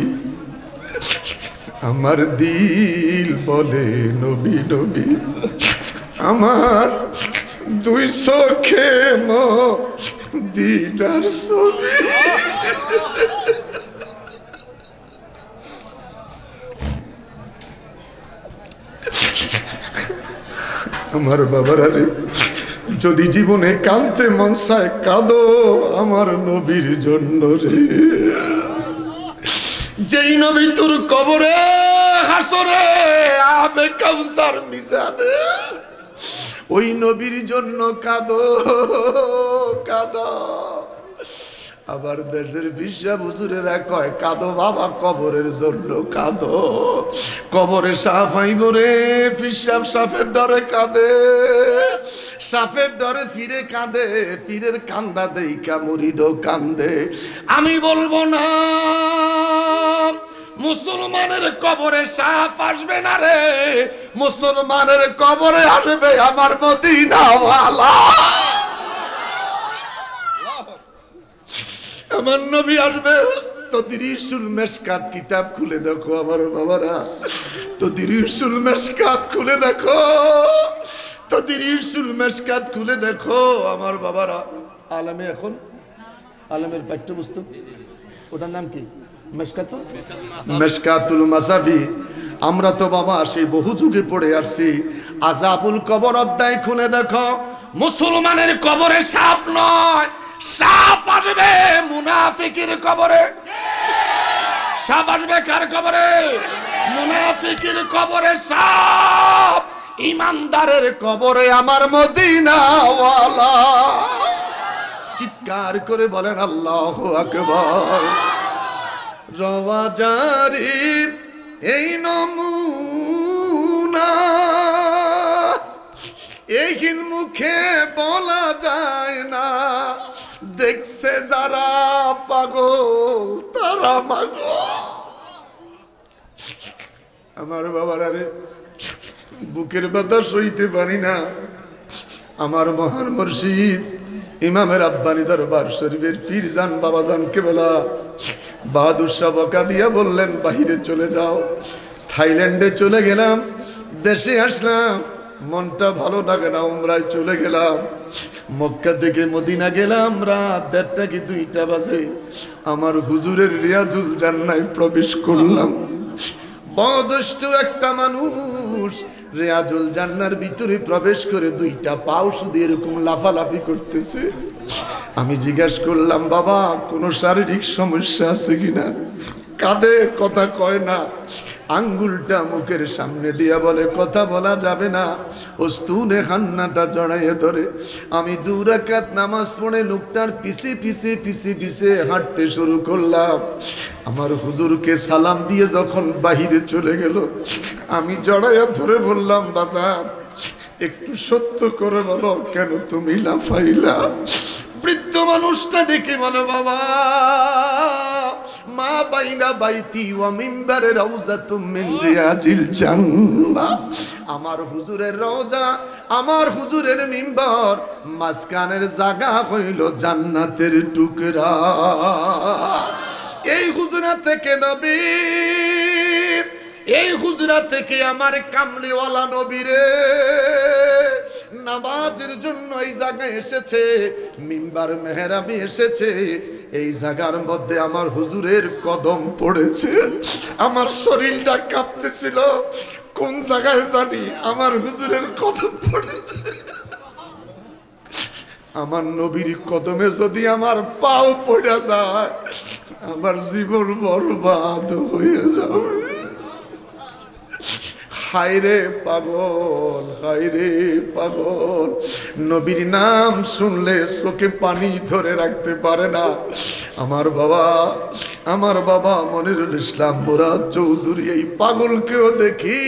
আমার দিল বলে নবী নবী, আমার দুই চোখে মদিনার ছবি। আমার বাবারা রে, যদি জীবনে কাঁদতে মন চায় কাঁদো আমার নবীর জন্য রে। যেই নবী তোর কবরে হাসরে আবে কাউসার মিজানে, ওই নবীর জন্য কাঁদো কাঁদো। আবার দেশের বিশ্বাস হুজুরেরা কয় কাঁদো বাবা কবরের জন্য কাঁদো, কবরে সাফ আইব রে, পিসাব সাফের ডরে কাঁদে, সাফের ডরে ফিরে কাঁদে, পীরের কান্দা দেইকা মুরিদ কান্দে। আমি বলবো না মুসলমানের কবরে সাফ আসবে না রে, মুসলমানের কবরে আসবে আমার মদিনাওয়ালা। আমার নবী আসবে। তো দিরিসুল মেশকাত কিতাব খুলে দেখো আমার বাবারা, তো দিরিসুল মেশকাত খুলে দেখো, তো দিরিসুল মেশকাত খুলে দেখো আমার বাবারা। আলেমে এখন আলেমের পাঠ্যপুস্তক ওটার নাম কি? মেশকাতুল মাসাবি। আমরা তো বাবা সেই বহু যুগে পড়ে আসছি। আযাবুল কবর অধ্যায় খুলে দেখো, মুসলমানের কবরে সাপ নয়, সাপ আসবে মুনাফিকের কবরে। সাপ আসবে কার কবরে? মুনাফিকের কবরে সাপ, ইমানদারের কবরে আমার মদিনাওয়ালা। চিৎকার করে বলেন আল্লাহু আকবার। রওয়া জারি এই নমুনা এইখিন মুখে বলা যায় না, দেখছে যারা পাগল তারা মাগো। আমার বাবারা রে, বুকের ব্যথা সইতে পারি না। আমার মহান মুর্শিদ ইমামের আব্বানি দরবার শরীফের পীরজান বাবাজান কেবলা বাহাদুর শাহ বকা দিয়া বললেন বাহিরে চলে যাও। থাইল্যান্ডে চলে গেলাম, দেশে আসলাম, মনটা ভালো লাগে না, উমরায় চলে গেলাম। মক্কা থেকে মদিনা গেলাম, রাত 1:30 কি 2টা বাজে আমার হুজুরের রিয়াজুল জান্নায় প্রবেশ করলাম। বয়োজ্যেষ্ঠ একটা মানুষ রিয়াজুল জান্নার ভিতরে প্রবেশ করে 2টা পাও শুধু এরকম লাফালাফি করতেছে। আমি জিজ্ঞাসা করলাম, বাবা কোনো শারীরিক সমস্যা আছে কিনা? কাঁদে, কথা কয় না, আঙ্গুলটা মুখের সামনে দিয়া বলে কথা বলা যাবে না। ওস্তুনে খান্নাটা জড়াইয়ে ধরে আমি 2 রাকাত নামাজ পড়ে লোকটার পিছে পিছে পিছে পিছে হাঁটতে শুরু করলাম। আমার হুজুরকে সালাম দিয়ে যখন বাহিরে চলে গেল, আমি জড়াইয়া ধরে বললাম, বাজার একটু সত্য করে বলো কেন তুমি লাফাইলা? বৃদ্ধ মানুষটা ডেকে বলো, বাবা মা বাইনা বাইতি ওয়া মিম্বারে রাউজাতুম মিন রিয়াজিল জান্নাহ। আমার হুজুরের রওজা, আমার হুজুরের মিম্বার, মাঝখানের জায়গা হইল জান্নাতের টুকরা। এই হুজরা থেকে নবী, এই হুজরা থেকে আমার কামলিওয়ালা নবীরে নামাজের জন্য এই জায়গায় এসেছে, মিম্বার মেহরাবে এসেছে। এই জায়গার মধ্যে আমার হুজুরের কদম পড়েছে। আমার শরীরটা কাঁপতেছিল, কোন জায়গায় জানি আমার হুজুরের কদম পড়েছে। আমার নবীর কদমে যদি আমার পাও পড়ে যায়, আমার জীবন বরবাদ হয়ে যাবে। হায়রে পাগল, হায়রে পাগল, নবীর নাম শুনলে চোখে পানি ধরে রাখতে পারে না। আমার বাবা মনিরুল ইসলাম মুরাদ চৌধুরী এই পাগলকেও দেখি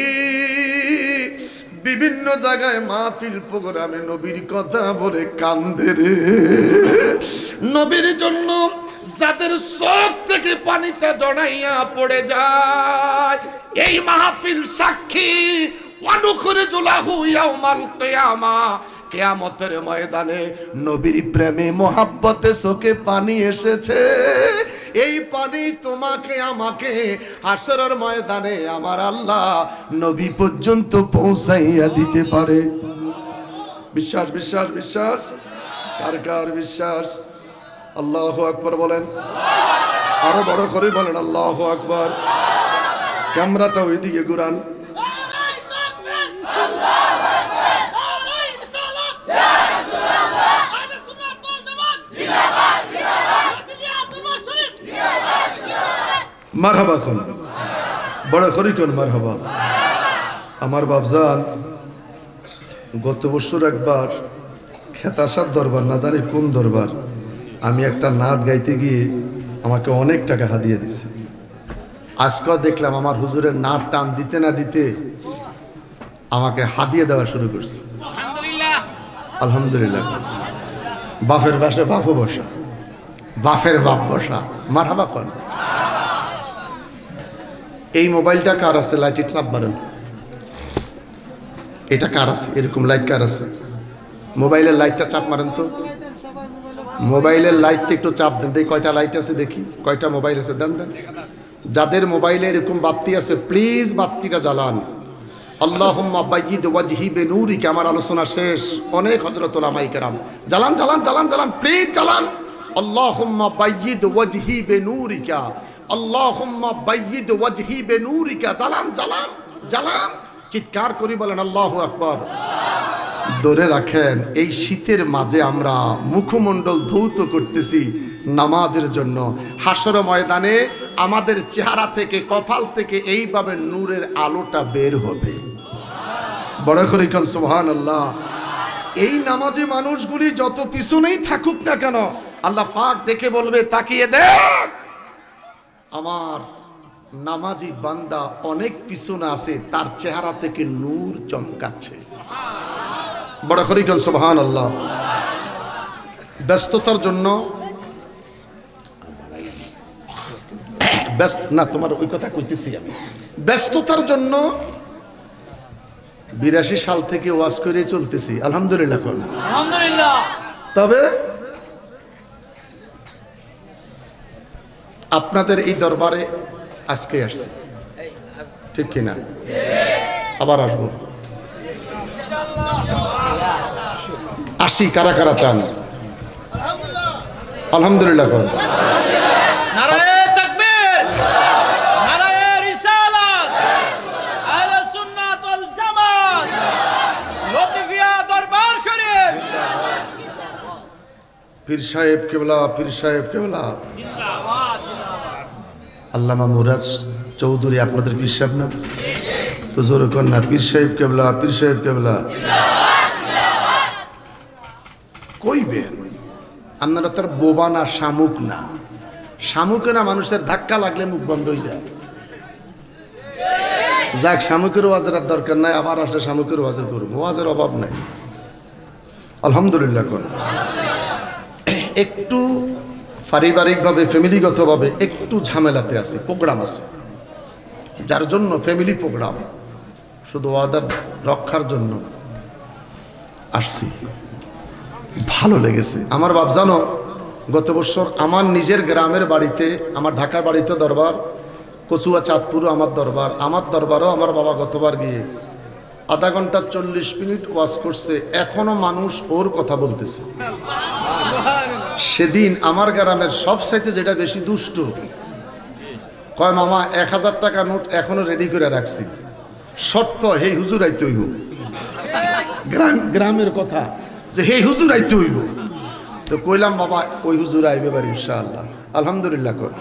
বিভিন্ন জায়গায় মাহফিল প্রোগ্রামে নবীর কথা বলে কান্দে রে। নবীর জন্য যাদের চোখ থেকে পানিটা জড়াইয়া পড়ে যায়, এই মাহফিল সাক্ষী। ওয়ানুখরিজুলাহু ইয়াউমাল কিয়ামা, কিয়ামতের ময়দানে নবীর প্রেমে মোহাব্বতে চোখে পানি এসেছে। এই পানি তোমাকে আমাকে হাসরের ময়দানে আমার আল্লাহ নবী পর্যন্ত পৌঁছাইয়া দিতে পারে। বিশ্বাস বিশ্বাস বিশ্বাস, কার কার বিশ্বাস? আল্লাহু আকবার বলেন, আরো বড় করে বলেন আল্লাহু আকবার। ক্যামেরাটা ওইদিকে ঘুরান। মারহাবা কোন বড় করি কোন মারহাবা। আমার বাপজান গত বছর একবার খেতাসার দরবার, না জানি কোন দরবার, আমি একটা নাচ গাইতে গিয়ে আমাকে অনেক টাকা হাদিয়ে দিছে। আজকেও দেখলাম আমার হুজুরের নাচ টান দিতে না দিতে আমাকে হাদিয়ে দেওয়া শুরু করছে। আলহামদুলিল্লাহ। বাপের বাসে বাপও বসা, বাপের বাপ বসা। মারহাবা কোন। এই মোবাইলটা কার আছে? লাইট চাপ মারেন। এটা কার আছে? এরকম লাইট কার আছে? মোবাইলের লাইটটা চাপ মারেন তো। মোবাইলের লাইটটা একটু চাপ দেন। দেখি কয়টা লাইট আছে, দেখি কয়টা মোবাইল আছে। দেন দেন। যাদের মোবাইলে এরকম বাতি আছে প্লিজ বাতিটা জ্বালান। আল্লাহুম্মা বাইয়িদ ওয়াজহি বিনূরিকা। আমার আলোচনা শেষ। অনেক হযরত উলামায়ে কেরাম জ্বালান জ্বালান জ্বালান জ্বালান, প্লিজ জ্বালান। আল্লাহুম্মা বাইয়িদ ওয়াজহি বিনূরিকা, আল্লাহুম্মা বাইয়িদ ওয়াজহি বিনূরিকা। জ্বালান জ্বালান জ্বালান, চিৎকার করে বলেন আল্লাহু আকবার। ধরে রাখেন, এই শীতের মাঝে আমরা মুখমণ্ডল ধৌত করতেছি নামাজের জন্য। হাসর ময়দানে আমাদের চেহারা থেকে, কপাল থেকে এইভাবে নূরের আলোটা বের হবে। বড় করে কোন সুবহানাল্লাহ। এই নামাজি মানুষগুলি যত পিছনেই থাকুক না কেন, আল্লাহ পাক দেখে বলবে তাকিয়ে দেখ, আমার নামাজি বান্দা অনেক পিছনে আছে, তার চেহারা থেকে নূর চমকাচ্ছে। বড় করে কোন সুবহানাল্লাহ। ব্যস্ততার জন্য না, তোমার ওই কথা কইতেছি আমি। ব্যস্ততার জন্য 82 সাল থেকে ওয়াজ করে চলতেছি। আলহামদুলিল্লাহ কোন আলহামদুলিল্লাহ। তবে আপনাদের এই দরবারে আজকে আসছি, ঠিক কিনা? আবার আসবো। আসি, কারা কারা চান? আলহামদুলিল্লাহ কোন নারায়ে তাকবীর, নারায়ে রিসালাত, আহলে সুন্নাত ওয়াল জামাত, লতিফিয়া দরবার শরীফ। পীর সাহেব কেবলা, পীর সাহেব কেবলা। জিন্দাবাদ জিন্দাবাদ। আল্লামা মুরাদ চৌধুরী আপনাদের পীর সাহেব না? তো জোরে কর না, পীর সাহেব কেবলা, পীর সাহেব কেবলা। কইবেন আপনারা তার বোবা না, শামুক না। শামুকে না মানুষের ধাক্কা লাগলে মুখ বন্ধ হয়ে যায়। যাক, শামুকের ওয়াজের আর দরকার নাই, আবার আসলে শামুকের ওয়াজের করবো, ওয়াজের অভাব নাই। আলহামদুলিল্লাহ কোন। একটু পারিবারিকভাবে, ফ্যামিলিগতভাবে একটু ঝামেলাতে আছে, প্রোগ্রাম আছে, যার জন্য ফ্যামিলি প্রোগ্রাম, শুধু ওয়াদা রক্ষার জন্য আসছি। ভালো লেগেছে আমার বাপ। জানো, গত বছর আমার নিজের গ্রামের বাড়িতে, আমার ঢাকার বাড়িতে দরবার, কচুয়া চাঁদপুরও আমার দরবার, আমার দরবারও আমার বাবা গতবার গিয়ে আধা ঘন্টা 40 মিনিট ওয়াজ করছে। এখনো মানুষ ওর কথা বলতেছে। সেদিন আমার গ্রামের সবচাইতে যেটা বেশি দুষ্ট, কয় মামা 1000 টাকা নোট এখনো রেডি করে রাখছি, শর্ত হেই হুজুর আইতে হইব। গ্রামের কথা যে হেই হুজুর আইতে হইব। তো কইলাম বাবা ওই হুজুর আইবে বাড়ি ইনশাআল্লাহ। আলহামদুলিল্লাহ কর।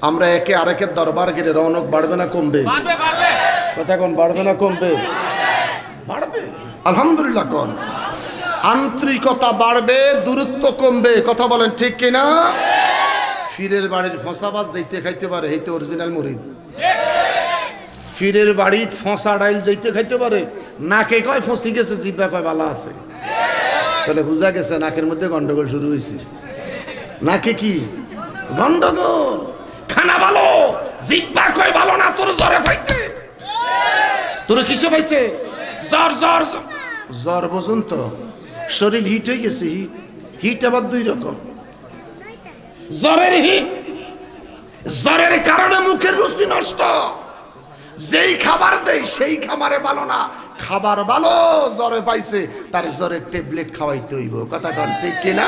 আমরা একে আরেকের দরবার গেলে রৌনক বাড়বে না কমবে? কথা কোন বাড়বে না কমবে? বাড়বে আলহামদুলিল্লাহ। কোন আন্তরিকতা বাড়বে, দূরত্ব কমবে। কথা বলেন ঠিক কিনা? ফিরের বাড়ির ফসাবাজ যাইতে খাইতে পারে, এই তো অরিজিনাল মুরিদ। ফিরের বাড়ির ফসা ডাইল যাইতে খাইতে পারে, নাকে কয় ফসি গেছে, জিব্বা কয় বালা আছে। তাহলে বুঝা গেছে নাকের মধ্যে গন্ডগোল শুরু হয়েছে। নাকে কি গন্ডগোল? খানা ভালো, জিব্বা কয় ভালো না, তোর জ্বরে পাইছে। তোর কিসে পাইছে? জ্বর জ্বর জ্বর। বুঝুন তো, শরীর হিট হয়ে গেছে। হিট হিট আবার দুই রকম। জ্বরের হিট, জ্বরের কারণে মুখের রুচি নষ্ট। যেই খাবার দেয় সেই খাবারে ভালো না। খাবার ভালো, জ্বরে পাইছে, তার জ্বরের ট্যাবলেট খাওয়াইতে হইব। কথা কন ঠিক কিনা?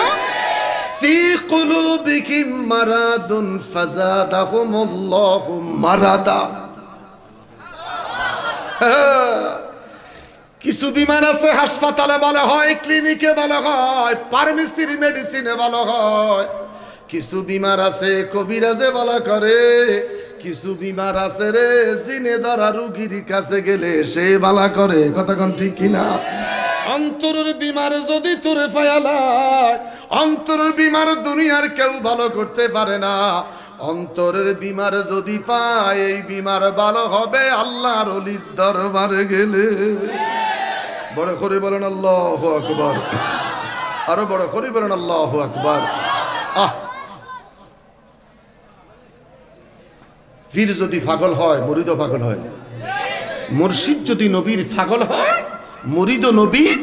ফি কুলুবিহিম মারাদুন ফাযাদাহুমুল্লাহু মারাদা। কিছু বিমার আছে হাসপাতালে বলা হয়, ক্লিনিকে বলা হয়, ফার্মেসির মেডিসিনে বলা হয়। কিছু বিমার আছে কবিরাজে বলা করে, কিছু বিমার আছে রে জিনে দ্বারা রুগীর কাছে গেলে সে বালা করে। কথা কোন ঠিক কিনা? অন্তরের বিমার যদি তোরে ফায়ালায়, অন্তরের বিমার দুনিয়ার কেউ ভালো করতে পারে না। অন্তরের বিমার যদি পায়, এই বিমার ভালো হবে আল্লাহর ওলির দরবারে গেলে। বড় করে বলেন আল্লাহু আকবার। আরো বড় করে বলেন আল্লাহু আকবার। পীর যদি পাগল হয়, মুরিদও পাগল হয়। মুর্শিদ যদি নবীর পাগল হয়, মুরিদও নবীর।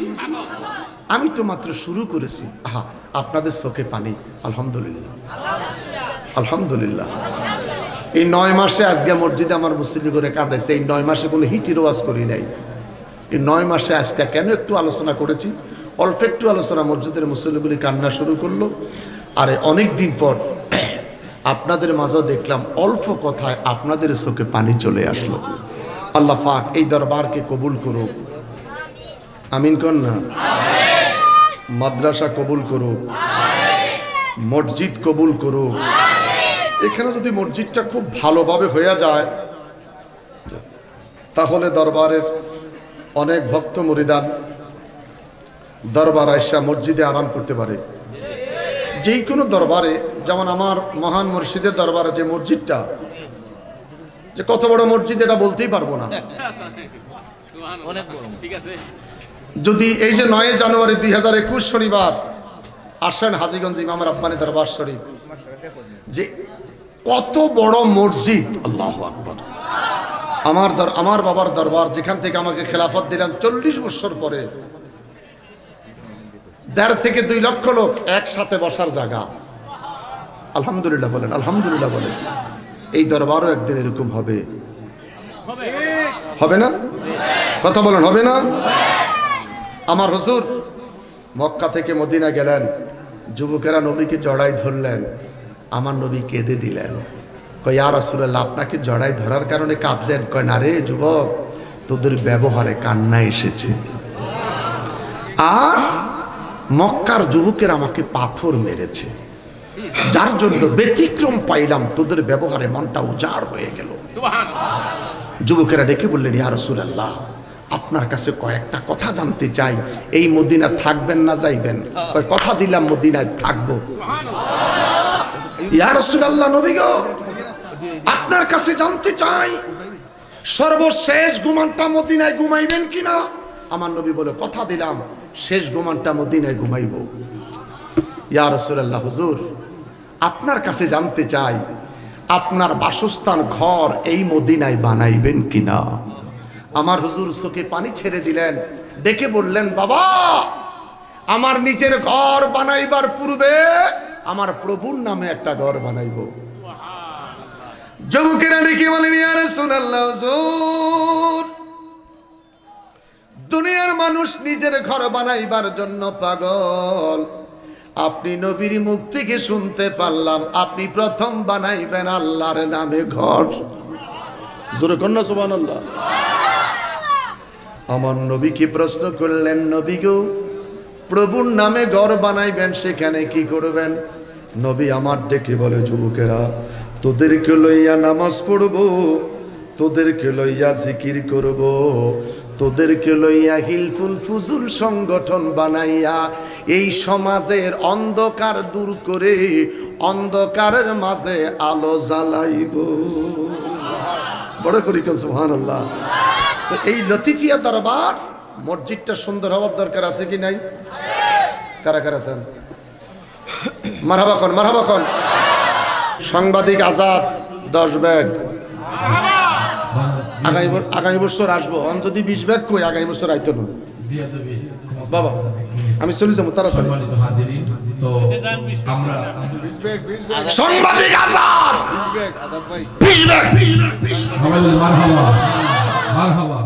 আমি তো মাত্র শুরু করেছি। আপনাদের চোখে পানি। আলহামদুলিল্লাহ আলহামদুলিল্লাহ। এই 9 মাসে আজকে মসজিদে আমার মুসল্লি করে কাঁদাইছে। এই 9 মাসে কোনো হিটির ওয়াজ করি নাই। এই 9 মাসে আজকে কেন একটু আলোচনা করেছি, অল্প একটু আলোচনা, মসজিদের মুসল্লিগুলি কান্না শুরু করলো। আরে অনেক দিন পর আপনাদের মাঝেও দেখলাম অল্প কথায় আপনাদের চোখে পানি চলে আসলো। আল্লাহ পাক এই দরবারকে কবুল করুক। আমিন কর না? মাদ্রাসা কবুল করুক, মসজিদ কবুল করুক। এখানে যদি মসজিদটা খুব ভালোভাবে হয়ে যায়, তাহলে দরবারের অনেক ভক্ত মুরিদান দরবার আইসা মসজিদে আরাম করতে পারে। যে কোনো দরবারে, যেমন আমার মহান মুর্শিদের দরবারে যে মসজিদটা, যে কত বড় মসজিদ এটা বলতেই পারবো না। যদি এই যে 9 জানুয়ারি 2021 শনিবার আসেন হাজীগঞ্জ ইমাম রাব্বানী দরবার শরীফ, যে কত বড় মসজিদ। আল্লাহু আকবার। আমার বাবার দরবার, যেখান থেকে আমাকে খেলাফত দিলেন 40 বছর পরে, 1.5 থেকে 2 লক্ষ লোক একসাথে বসার জায়গা। আলহামদুলিল্লাহ বলেন, আলহামদুলিল্লাহ বলেন। এই দরবারও একদিন এরকম হবে, হবে না? কথা বলেন, হবে না? আমার হুজুর মক্কা থেকে মদিনা গেলেন, যুবকেরা নবীকে জড়াই ধরলেন, আমার নবী কেঁদে দিলেন। কয় ইয়া রাসূলুল্লাহ, আপনাকে জড়াই ধরার কারণে কাঁদলেন? কয় না রে যুবক, তোদের ব্যবহারে কান্না এসেছে। আর মক্কার যুবকেরা আমাকে পাথর মেরেছে, যার জন্য ব্যতিক্রম পাইলাম, তোদের ব্যবহারে মনটা উজাড় হয়ে গেল। যুবকেরা ডেকে বললেন ইয়া রাসূলুল্লাহ, আপনার কাছে কয়েকটা কথা জানতে চাই। এই মদিনা থাকবেন না যাইবেন? কয় কথা দিলাম মদিনায় থাকবো। ইয়া রাসূলুল্লাহ, নবী গো, আপনার কাছে জানতে চাই সর্বশেষ ঘুমানটা মদিনায় ঘুমাইবেন কিনা? আমার নবী বলে কথা দিলাম শেষ ঘুমানটা মদিনায় ঘুমাইব। ইয়া রাসূলুল্লাহ, হুজুর আপনার কাছে জানতে চাই আপনার বাসস্থান ঘর এই মদিনায় বানাইবেন কিনা? আমার হুজুর চোখে পানি ছেড়ে দিলেন, ডেকে বললেন বাবা, আমার নিজের ঘর বানাইবার পূর্বে আমার প্রভুর নামে একটা ঘর বানাইব। যুবকেরা ডেকে বলেন ইয়া রাসূলুল্লাহ, হুজুর দুনিয়ার মানুষ নিজের ঘর বানাইবার জন্য পাগল, আপনি নবীর মুখ থেকে শুনতে পারলাম আপনি প্রথম বানাইবেন আল্লাহর নামে ঘর। জোরে কন্যা সুবহানাল্লাহ। আমার নবীকে প্রশ্ন করলেন, নবী গো, প্রভুর নামে ঘর বানাইবেন, সেখানে কি করবেন? নবী আমার ডেকে বলে যুবকেরা, তোদেরকে লইয়া নামাজ পড়ব, তোদেরকে লইয়া জিকির করব, তোদেরকে লইয়া হিলফুল ফুজুল সংগঠন বানাইয়া এই সমাজের অন্ধকার দূর করে অন্ধকারের মাঝে আলো জ্বালাইব। বড় করি কেন সুবহানাল্লাহ। তো এই লতিফিয়া দরবার মসজিদটা সুন্দর হওয়ার দরকার আছে কি নাই? কারা কারা আছেন? মারহাবা কোন, মারহাবা কোন। সাংবাদিক আজাদ 10 ব্যাগ আগামী বছর আসবো। অন যদি 20 ব্যাগ কই আগামী বছর আইতো না বাবা, আমি চলে যাবো তাড়াতাড়ি। সাংবাদিক আজাদ 20 ব্যাগ। মারহাবা মারহাবা